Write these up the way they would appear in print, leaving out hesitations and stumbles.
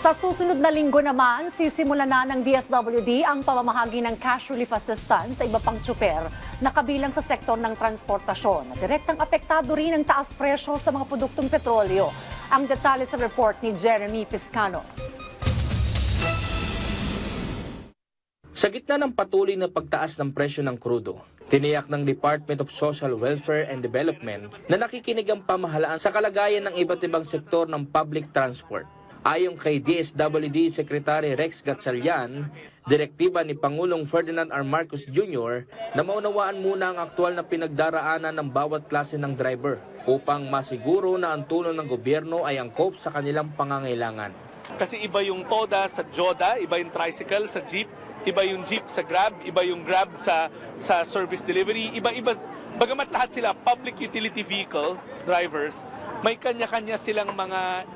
Sa susunod na linggo naman, sisimula na ng DSWD ang pamamahagi ng cash relief assistance sa iba pang tsuper na kabilang sa sektor ng transportasyon. Direktang apektado rin ang taas presyo sa mga produktong petrolyo. Ang detalye sa report ni Jeremy Piscano. Sa gitna ng patuloy na pagtaas ng presyo ng krudo, tiniyak ng Department of Social Welfare and Development na nakikinig ang pamahalaan sa kalagayan ng iba't ibang sektor ng public transport. Ayon kay DSWD Secretary Rex Gatchalian, direktiba ni Pangulong Ferdinand R. Marcos Jr. na maunawaan muna ang aktual na pinagdaraanan ng bawat klase ng driver upang masiguro na ang tulong ng gobyerno ay angkop sa kanilang pangangailangan. Kasi iba yung TODA sa JODA, iba yung tricycle sa jeep, iba yung jeep sa Grab, iba yung Grab sa service delivery, iba-iba. Bagamat lahat sila public utility vehicle drivers, may kanya-kanya silang mga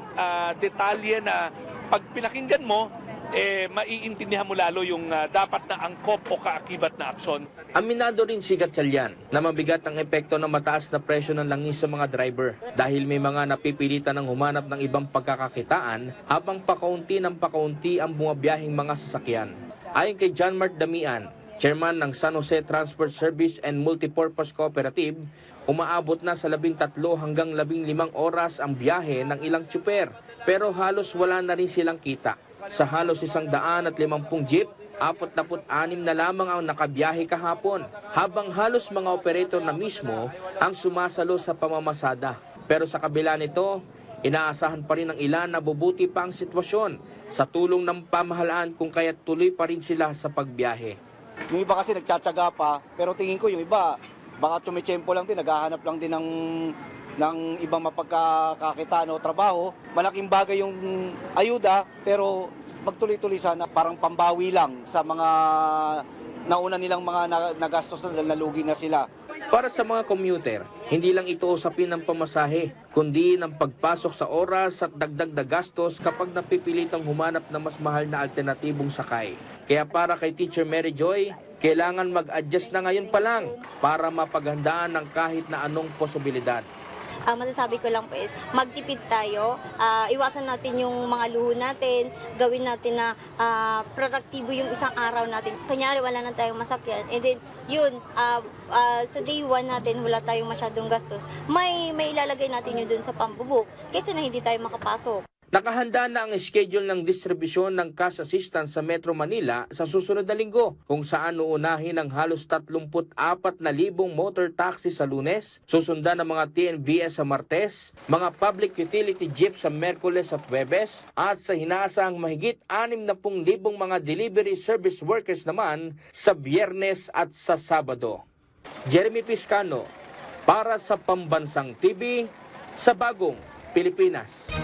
detalye na pag pinakinggan mo, maiintindihan mo lalo yung dapat na angkop o kaakibat na aksyon. Aminado rin si Gatchalian na mabigat ang epekto ng mataas na presyo ng langis sa mga driver dahil may mga napipilitan ng humanap ng ibang pagkakakitaan habang pakaunti ng pakaunti ang bumabiyahing mga sasakyan. Ayon kay John Mart Damian, chairman ng San Jose Transport Service and Multipurpose Cooperative, umaabot na sa 13 hanggang 15 oras ang biyahe ng ilang tsuper pero halos wala na rin silang kita. Sa halos 150 jeep, 46 na lamang ang nakabiyahe kahapon, habang halos mga operator na mismo ang sumasalo sa pamamasada. Pero sa kabila nito, inaasahan pa rin ng ilan na bubuti pa ang sitwasyon sa tulong ng pamahalaan kung kaya't tuloy pa rin sila sa pagbiyahe. Yung iba kasi nagtsatsaga pa, pero tingin ko yung iba, baka tumitsempo lang din, naghahanap lang din ng ibang mapagkakakitaan o trabaho. Malaking bagay yung ayuda, pero magtuloy-tuloy sana, parang pambawi lang sa mga nauna nilang mga nagastos na dahil nalugi na sila. Para sa mga commuter, hindi lang ito usapin ng pamasahe, kundi ng pagpasok sa oras at dagdag na gastos kapag napipilitang humanap ng mas mahal na alternatibong sakay. Kaya para kay Teacher Mary Joy, kailangan mag-adjust na ngayon pa lang para mapaghandaan ng kahit na anong posibilidad. Ang masasabi ko lang po is magtipid tayo, iwasan natin yung mga luho natin, gawin natin na produktibo yung isang araw natin. Kunyari wala na tayong masakyan, and then yun, sa day 1 natin wala tayong masyadong gastos, may ilalagay natin yun dun sa pambubuk kaysa na hindi tayo makapasok. Nakahanda na ang schedule ng distribusyon ng cash assistance sa Metro Manila sa susunod na linggo, kung saan uunahin ang halos 34,000 motor taxi sa Lunes, susundan ng mga TNVS sa Martes, mga public utility jeep sa Merkules at Huwebes, at sa hinaasahang mahigit 60,000 mga delivery service workers naman sa Biyernes at sa Sabado. Jeremy Piscano, para sa Pambansang TV, sa Bagong Pilipinas.